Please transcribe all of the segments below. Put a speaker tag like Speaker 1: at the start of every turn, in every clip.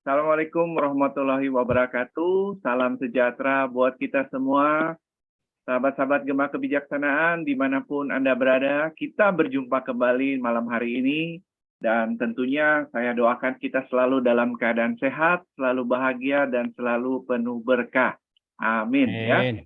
Speaker 1: Assalamualaikum warahmatullahi wabarakatuh. Salam sejahtera buat kita semua. Sahabat-sahabat Gema Kebijaksanaan, dimanapun Anda berada, kita berjumpa kembali malam hari ini. Dan tentunya saya doakan kita selalu dalam keadaan sehat, selalu bahagia, dan selalu penuh berkah. Amin. Ya.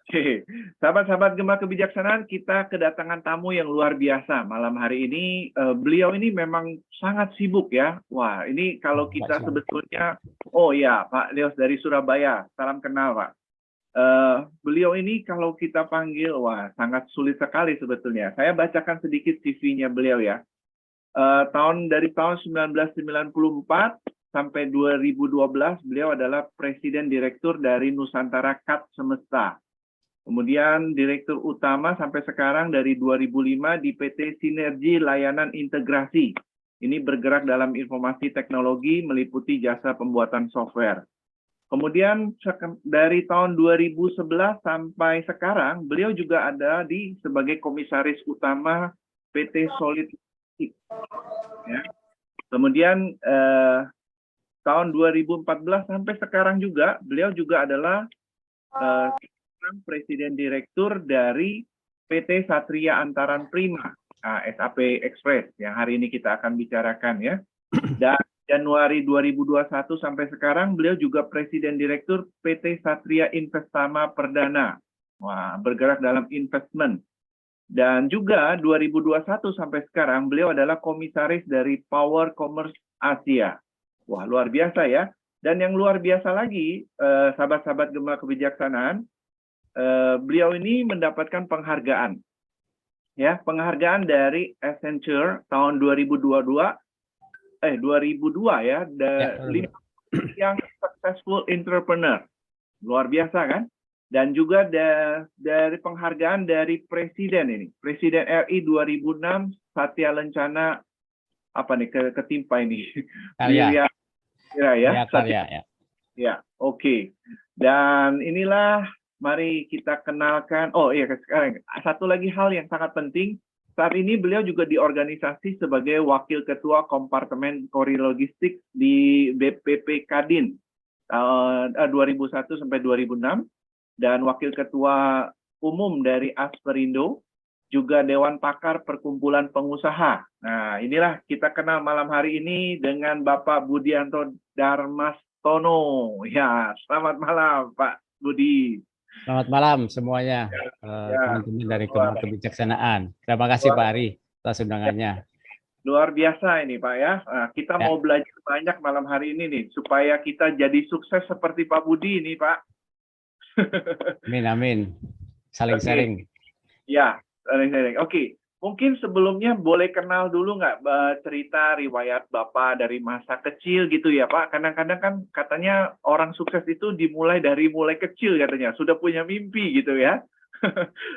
Speaker 1: Oke, sahabat-sahabat Gema Kebijaksanaan, kita kedatangan tamu yang luar biasa malam hari ini. Beliau ini memang sangat sibuk ya. Wah, ini kalau kita sebetulnya, oh ya, Pak Leos dari Surabaya, salam kenal Pak. Beliau ini kalau kita panggil, wah sangat sulit sekali sebetulnya. Saya bacakan sedikit CV-nya beliau ya. Dari tahun 1994 sampai 2012, beliau adalah Presiden Direktur dari Nusantara Kat Semesta. Kemudian Direktur Utama sampai sekarang dari 2005 di PT Sinergi Layanan Integrasi. Ini bergerak dalam informasi teknologi meliputi jasa pembuatan software. Kemudian dari tahun 2011 sampai sekarang, beliau juga ada sebagai Komisaris Utama PT Solid. Ya. Kemudian tahun 2014 sampai sekarang juga, beliau juga adalah Presiden Direktur dari PT Satria Antaran Prima, SAP Express, yang hari ini kita akan bicarakan ya. Dan Januari 2021 sampai sekarang, beliau juga Presiden Direktur PT Satria Investama Perdana. Wah, bergerak dalam investment. Dan juga 2021 sampai sekarang, beliau adalah Komisaris dari Power Commerce Asia. Wah, luar biasa ya. Dan yang luar biasa lagi, sahabat-sahabat Gema Kebijaksanaan, beliau ini mendapatkan penghargaan. Ya, penghargaan dari Accenture tahun 2002 ya, yang successful entrepreneur. Luar biasa kan? Dan juga dari penghargaan dari Presiden ini. Presiden RI 2006, Satya Lencana, apa nih, ketimpa ini.
Speaker 2: Karya.
Speaker 1: Ya.
Speaker 2: Karya, ya.
Speaker 1: Ya, oke. Dan inilah, mari kita kenalkan. Oh iya, sekarang satu lagi hal yang sangat penting. Saat ini beliau juga di organisasi sebagai Wakil Ketua Kompartemen Kori Logistik di BPP Kadin 2001 sampai 2006 dan Wakil Ketua Umum dari Asperindo, juga Dewan Pakar Perkumpulan Pengusaha. Nah, inilah kita kenal malam hari ini dengan Bapak Budianto Darmastono. Ya, selamat malam Pak Budi.
Speaker 2: Selamat malam semuanya, teman-teman dari Gema Kebijaksanaan. Terima kasih Pak Ari atas undangannya.
Speaker 1: Luar biasa ini Pak ya. Nah, kita mau belajar banyak malam hari ini nih, supaya kita jadi sukses seperti Pak Budi ini Pak.
Speaker 2: Amin, amin. Saling sharing.
Speaker 1: Ya, saling sharing. Oke. Mungkin sebelumnya boleh kenal dulu nggak cerita riwayat Bapak dari masa kecil gitu ya Pak? Kadang-kadang kan katanya orang sukses itu dimulai dari mulai kecil katanya, sudah punya mimpi gitu ya.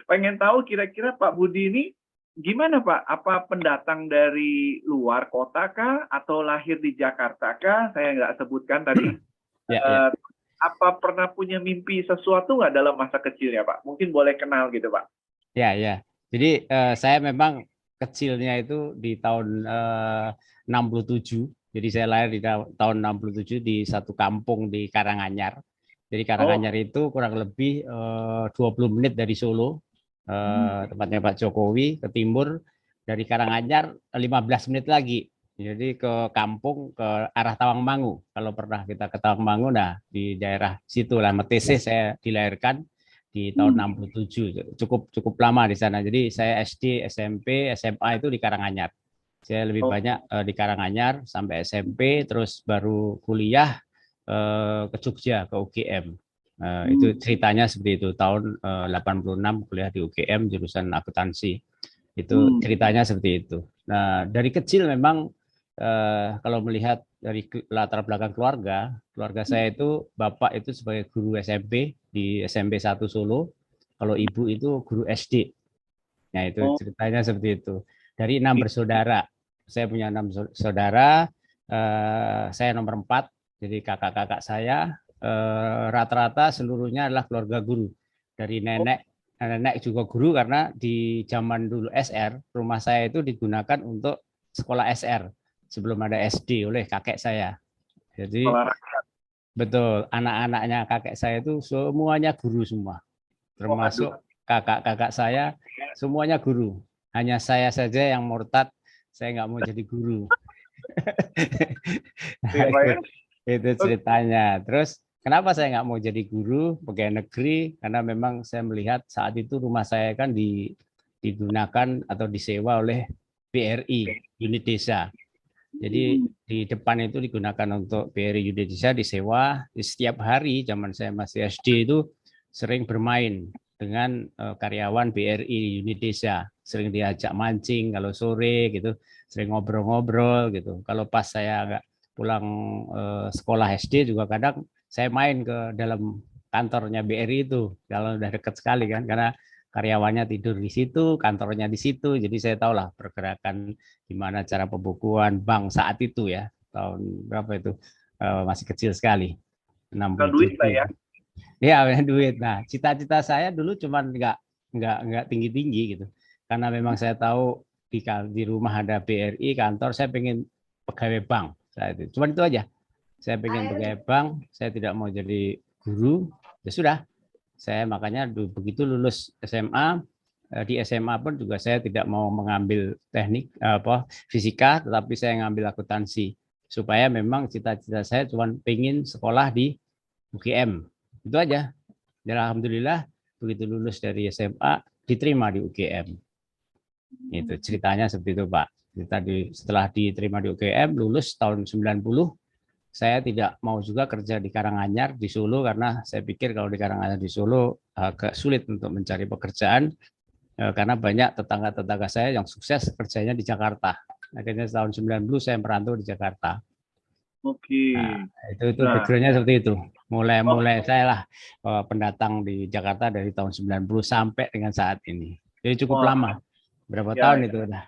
Speaker 1: Pengen tahu kira-kira Pak Budi ini gimana Pak? Apa pendatang dari luar kota kah? Atau lahir di Jakarta kah? Saya nggak sebutkan tadi. Apa pernah punya mimpi sesuatu nggak dalam masa kecilnya Pak? Mungkin boleh kenal gitu Pak.
Speaker 2: Ya. Jadi saya memang kecilnya itu di tahun 67. Jadi saya lahir di tahun 67 di satu kampung di Karanganyar. Jadi Karanganyar itu kurang lebih 20 menit dari Solo, tempatnya Pak Jokowi, ke timur. Dari Karanganyar 15 menit lagi. Jadi ke kampung ke arah Tawangmangu. Kalau pernah kita ke Tawangmangu, nah di daerah situ lah Metese saya dilahirkan di tahun 67, cukup lama di sana. Jadi saya SD, SMP, SMA itu di Karanganyar. Saya lebih banyak di Karanganyar sampai SMP, terus baru kuliah ke Jogja, ke UGM. Itu ceritanya seperti itu. Tahun 86 kuliah di UGM jurusan akuntansi. Itu ceritanya seperti itu. Nah, dari kecil memang kalau melihat dari latar belakang keluarga saya itu bapak itu sebagai guru SMP di SMP 1 Solo, kalau ibu itu guru SD. Nah, itu ceritanya seperti itu. Dari 6 bersaudara, saya punya 6 saudara, saya nomor 4, jadi kakak-kakak saya rata-rata seluruhnya adalah keluarga guru. Dari nenek juga guru karena di zaman dulu SR, rumah saya itu digunakan untuk sekolah SR sebelum ada SD oleh kakek saya. Jadi
Speaker 1: Sekolah rakyat.
Speaker 2: betul, anak-anaknya kakek saya itu semuanya guru semua,
Speaker 1: Waduh.
Speaker 2: termasuk kakak-kakak saya semuanya guru. Hanya saya saja yang murtad, saya nggak mau jadi guru. Nah,
Speaker 1: Ya, Pak ya.
Speaker 2: itu ceritanya. Terus kenapa saya nggak mau jadi guru pegawai negeri? Karena memang saya melihat saat itu rumah saya kan digunakan atau disewa oleh BRI, unit desa. Jadi di depan itu digunakan untuk BRI unit desa disewa. Setiap hari zaman saya masih SD itu sering bermain dengan karyawan BRI unit desa. Sering diajak mancing kalau sore gitu, sering ngobrol-ngobrol gitu. Kalau pas saya nggak pulang sekolah SD juga kadang saya main ke dalam kantornya BRI itu kalau udah deket sekali kan, karena karyawannya tidur di situ, kantornya di situ, jadi saya tahu lah pergerakan gimana cara pembukuan bank saat itu ya, tahun berapa itu, masih kecil sekali,
Speaker 1: Bukan duit lah
Speaker 2: 67.
Speaker 1: ya.
Speaker 2: Ya, duit. Nah, cita-cita saya dulu cuman nggak tinggi-tinggi gitu. Karena memang saya tahu di rumah ada BRI kantor, saya pengen pegawai bank saat itu. Cuman itu aja. Saya pengen pegawai bank, saya tidak mau jadi guru. Ya sudah, saya makanya begitu lulus SMA, di SMA pun juga saya tidak mau mengambil teknik fisika, tetapi saya ngambil akuntansi supaya memang cita-cita saya cuma pengen sekolah di UGM. Itu aja. Dan alhamdulillah begitu lulus dari SMA diterima di UGM. Itu ceritanya seperti itu, Pak. Setelah diterima di UGM, lulus tahun 90, saya tidak mau juga kerja di Karanganyar di Solo karena saya pikir kalau di Karanganyar di Solo agak sulit untuk mencari pekerjaan karena banyak tetangga-tetangga saya yang sukses kerjanya di Jakarta. Akhirnya tahun 90 saya merantau di Jakarta.
Speaker 1: Oke.
Speaker 2: Nah, itu
Speaker 1: Nah,
Speaker 2: background-nya seperti itu.
Speaker 1: oh,
Speaker 2: Mulai saya lah pendatang di Jakarta dari tahun 90 sampai dengan saat ini. Jadi cukup
Speaker 1: wah,
Speaker 2: lama. Berapa
Speaker 1: ya,
Speaker 2: tahun
Speaker 1: ya.
Speaker 2: itu udah?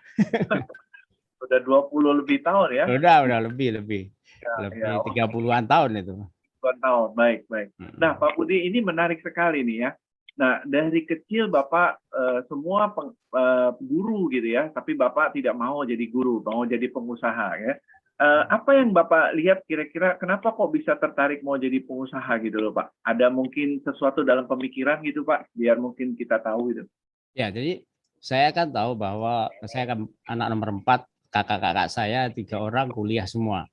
Speaker 1: Udah 20 lebih tahun ya.
Speaker 2: Udah lebih
Speaker 1: Ya,
Speaker 2: 30-an tahun itu.
Speaker 1: 10 tahun. Baik, baik. Nah, Pak Budi, ini menarik sekali nih ya. Nah, dari kecil Bapak semua guru gitu ya, tapi Bapak tidak mau jadi guru, mau jadi pengusaha ya. Apa yang Bapak lihat kira-kira kenapa kok bisa tertarik mau jadi pengusaha gitu loh Pak? Ada mungkin sesuatu dalam pemikiran gitu Pak, biar mungkin kita tahu gitu.
Speaker 2: Ya, jadi saya kan tahu bahwa saya kan anak nomor 4, kakak-kakak saya 3 orang kuliah semua.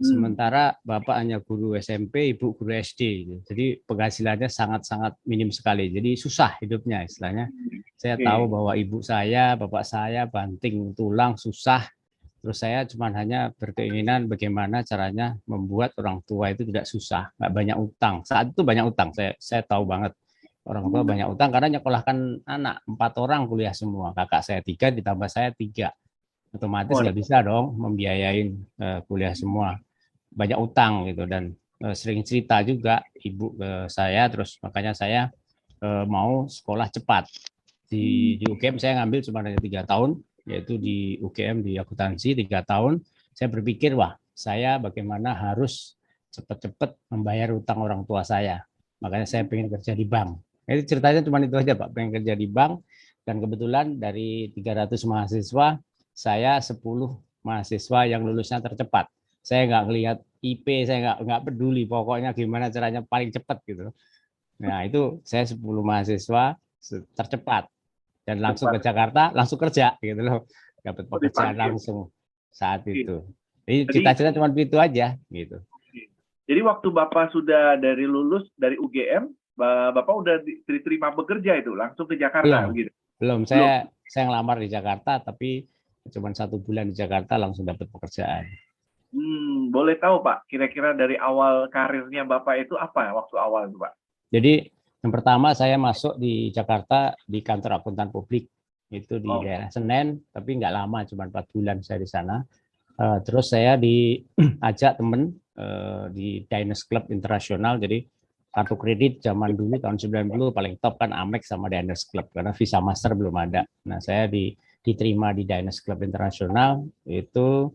Speaker 2: Sementara bapak hanya guru SMP, ibu guru SD. Jadi penghasilannya sangat-sangat minim sekali. Jadi susah hidupnya istilahnya. Saya tahu bahwa ibu saya, bapak saya banting tulang, susah. Terus saya cuma hanya berkeinginan bagaimana caranya membuat orang tua itu tidak susah, nggak banyak utang. Saat itu banyak utang, saya tahu banget. Orang tua banyak utang karena nyekolahkan anak 4 orang kuliah semua. Kakak saya 3 ditambah saya 3. Otomatis nggak bisa dong membiayain kuliah semua, banyak utang gitu. Dan sering cerita juga ibu ke saya, terus makanya saya mau sekolah cepat di UGM. Saya ngambil cuma hanya 3 tahun, yaitu di UGM di akuntansi 3 tahun. Saya berpikir wah saya bagaimana harus cepat-cepat membayar utang orang tua saya, makanya saya pengen kerja di bank. Itu ceritanya cuma itu aja Pak, pengen kerja di bank. Dan kebetulan dari 300 mahasiswa saya 10 mahasiswa yang lulusnya tercepat. Saya nggak ngelihat IP, saya nggak peduli, pokoknya gimana caranya paling cepat gitu. Nah itu saya 10 mahasiswa tercepat dan langsung ke Jakarta, langsung kerja gitu loh, dapat pekerjaan langsung saat itu. Jadi cita-cita cuma itu aja gitu.
Speaker 1: Jadi waktu Bapak sudah dari lulus dari UGM, Bapak udah diterima bekerja itu langsung ke Jakarta
Speaker 2: Belum,
Speaker 1: gitu?
Speaker 2: belum. Saya ngelamar di Jakarta, tapi cuma 1 bulan di Jakarta langsung dapat pekerjaan.
Speaker 1: Boleh tahu Pak, kira-kira dari awal karirnya Bapak itu apa waktu awal itu Pak?
Speaker 2: Jadi yang pertama saya masuk di Jakarta di kantor akuntan publik, itu di daerah Senen, tapi nggak lama, cuma 4 bulan saya di sana. Terus saya diajak temen di Diners Club Internasional. Jadi kartu kredit zaman dulu tahun 90 paling top kan Amex sama Diners Club karena Visa Master belum ada. Nah saya diterima di Diners Club Internasional itu.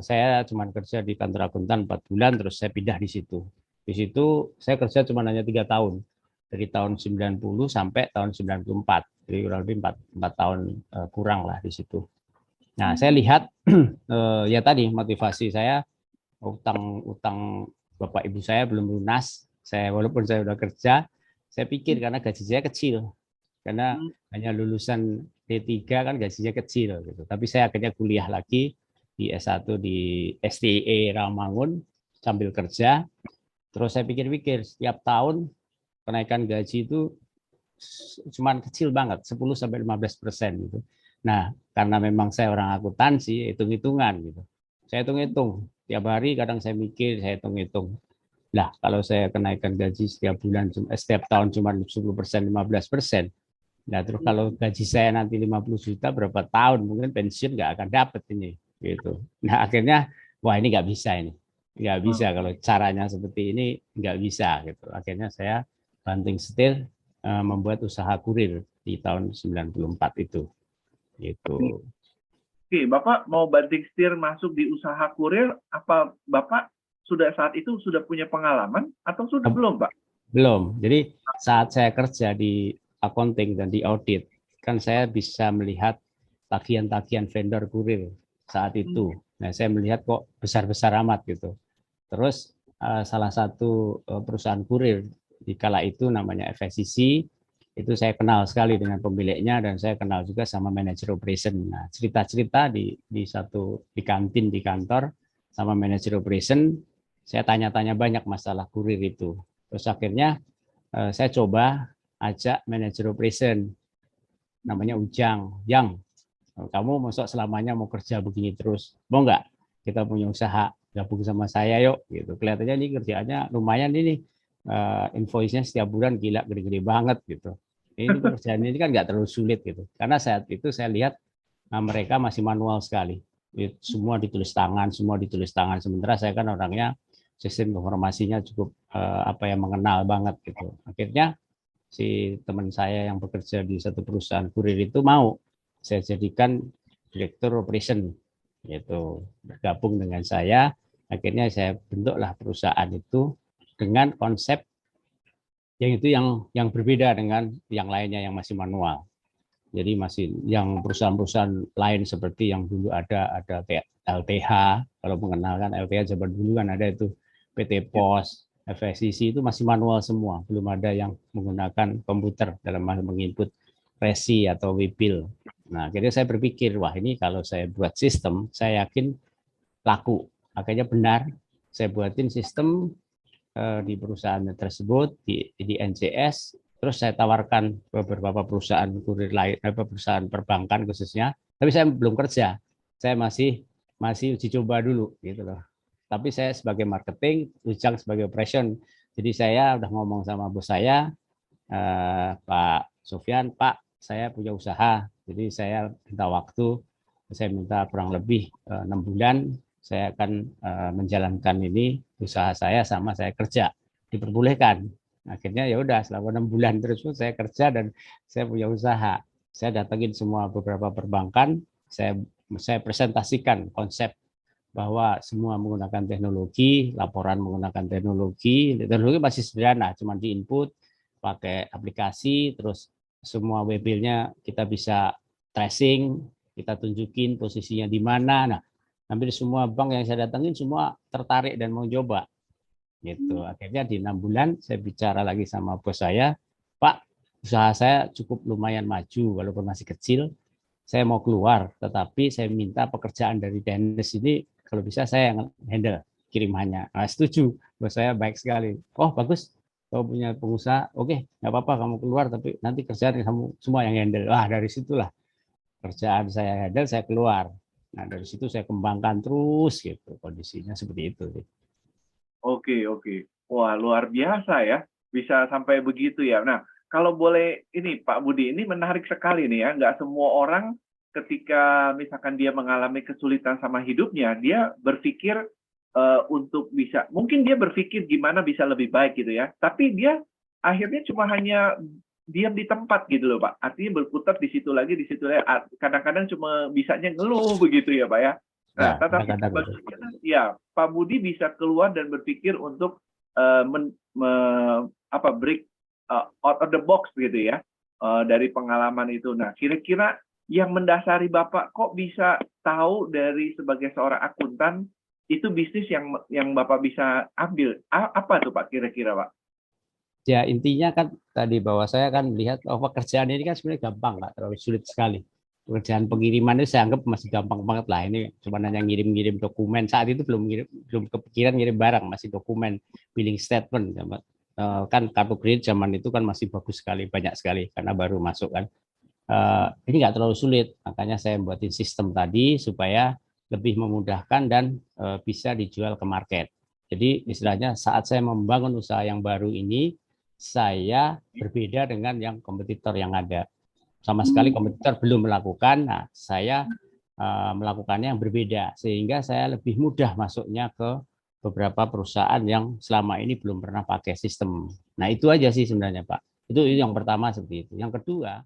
Speaker 2: Saya cuma kerja di kantor akuntan 4 bulan, terus saya pindah di situ. Di situ saya kerja cuma hanya 3 tahun, dari tahun 90 sampai tahun 94, jadi kurang lebih 4 tahun kurang lah di situ. Nah saya lihat ya tadi motivasi saya utang bapak ibu saya belum lunas. Walaupun saya udah kerja, saya pikir karena gaji saya kecil, karena hanya lulusan D3 kan gajinya kecil gitu. Tapi saya akhirnya kuliah lagi di S1 di STIE Rawamangun sambil kerja. Terus saya pikir-pikir setiap tahun kenaikan gaji itu cuman kecil banget, 10-15% gitu. Nah, karena memang saya orang akuntansi, hitung-hitungan gitu. Saya hitung-hitung tiap hari, kadang saya mikir, saya hitung-hitung. Lah, kalau saya kenaikan gaji setiap bulan, setiap tahun cuma 10%, 15%. Nah, terus kalau gaji saya nanti 50 juta berapa tahun, mungkin pensiun nggak akan dapat ini, gitu. Nah, akhirnya, wah ini nggak bisa ini, nggak bisa kalau caranya seperti ini nggak bisa, gitu. Akhirnya saya banting setir membuat usaha kurir di tahun 94 itu, gitu.
Speaker 1: Oke, Bapak mau banting setir masuk di usaha kurir, apa Bapak sudah saat itu sudah punya pengalaman atau sudah belum, Pak?
Speaker 2: Belum. Jadi saat saya kerja di accounting dan di audit, kan saya bisa melihat tagihan-tagihan vendor kurir saat itu. Nah, saya melihat kok besar-besar amat gitu. Terus salah satu perusahaan kurir di kala itu namanya FSCC, itu saya kenal sekali dengan pemiliknya dan saya kenal juga sama manajer operation. Nah, cerita-cerita di kantin di kantor sama manajer operation, saya tanya-tanya banyak masalah kurir itu. Terus akhirnya saya coba ajak manajer operation, namanya Ujang. Yang, kamu masuk selamanya mau kerja begini terus, mau nggak kita punya usaha, gabung sama saya yuk, gitu. Kelihatannya ini kerjaannya lumayan ini, invoice-nya setiap bulan gila gede-gede banget gitu. Ini pekerjaan ini kan nggak terlalu sulit gitu. Karena saat itu saya lihat mereka masih manual sekali. Semua ditulis tangan, Sementara saya kan orangnya sistem informasinya cukup mengenal banget gitu. Akhirnya si teman saya yang bekerja di satu perusahaan kurir itu mau saya jadikan direktur operation, gitu, bergabung dengan saya. Akhirnya saya bentuklah perusahaan itu dengan konsep yang berbeda dengan yang lainnya yang masih manual. Jadi masih yang perusahaan-perusahaan lain seperti yang dulu ada LTH, kalau mengenalkan LTH zaman dulu kan ada itu, PT Pos, FSCC itu masih manual semua, belum ada yang menggunakan komputer dalam hal menginput resi atau WIPIL. Nah, akhirnya saya berpikir, wah ini kalau saya buat sistem, saya yakin laku. Akhirnya benar, saya buatin sistem di perusahaan tersebut di NCS. Terus saya tawarkan ke beberapa perusahaan kurir lain, perusahaan perbankan khususnya. Tapi saya belum kerja, saya masih uji coba dulu gitu loh. Tapi saya sebagai marketing, Ujang sebagai operation. Jadi saya udah ngomong sama bos saya, Pak Sofyan, Pak saya punya usaha, jadi saya minta waktu, saya minta kurang lebih 6 bulan, saya akan menjalankan ini usaha saya sama saya kerja, diperbolehkan. Akhirnya ya udah selama 6 bulan terus saya kerja dan saya punya usaha. Saya datangin semua beberapa perbankan, saya presentasikan konsep bahwa semua menggunakan teknologi, laporan menggunakan teknologi masih sederhana, cuma di input pakai aplikasi, terus semua webnya kita bisa tracing, kita tunjukin posisinya di mana. Nah, hampir semua bank yang saya datangin semua tertarik dan mau coba. Gitu. Akhirnya di 6 bulan saya bicara lagi sama bos saya, Pak, usaha saya cukup lumayan maju walaupun masih kecil. Saya mau keluar, tetapi saya minta pekerjaan dari Dennis ini kalau bisa saya yang handle kirimannya. Nah, setuju, bos saya baik sekali. Oh bagus, kamu punya pengusaha, oke, nggak apa-apa kamu keluar, tapi nanti kerjaan kamu semua yang handle. Wah dari situlah kerjaan saya handle, saya keluar. Nah dari situ saya kembangkan terus gitu, kondisinya seperti itu.
Speaker 1: Oke, oke. Wah, luar biasa ya, bisa sampai begitu ya. Nah, kalau boleh ini Pak Budi, ini menarik sekali nih ya, nggak semua orang ketika misalkan dia mengalami kesulitan sama hidupnya, dia berpikir untuk bisa, mungkin dia berpikir gimana bisa lebih baik gitu ya, tapi dia akhirnya cuma hanya diam di tempat gitu loh Pak. Artinya berputar di situ lagi, di situ lagi. Kadang-kadang cuma bisanya ngeluh begitu ya Pak ya. Nah,
Speaker 2: Ya,
Speaker 1: tetapi ya Pak Budi bisa keluar dan berpikir untuk break out of the box gitu ya, dari pengalaman itu. Nah, kira-kira yang mendasari Bapak kok bisa tahu dari sebagai seorang akuntan itu bisnis yang Bapak bisa ambil. Apa tuh Pak kira-kira Pak?
Speaker 2: Ya intinya kan tadi bahwa saya kan melihat pekerjaan ini kan sebenarnya gampang, nggak terlalu sulit sekali. Pekerjaan pengiriman itu saya anggap masih gampang banget lah. Ini cuma hanya ngirim-ngirim dokumen. Saat itu belum kepikiran ngirim barang, masih dokumen, billing statement. Kan kartu kredit zaman itu kan masih bagus sekali, banyak sekali karena baru masuk kan. Ini nggak terlalu sulit, makanya saya buatin sistem tadi supaya lebih memudahkan dan bisa dijual ke market. Jadi istilahnya saat saya membangun usaha yang baru ini, saya berbeda dengan yang kompetitor yang ada. Sama sekali kompetitor belum melakukan, nah saya melakukannya yang berbeda, sehingga saya lebih mudah masuknya ke beberapa perusahaan yang selama ini belum pernah pakai sistem. Nah itu aja sih sebenarnya Pak. Itu yang pertama seperti itu. Yang kedua,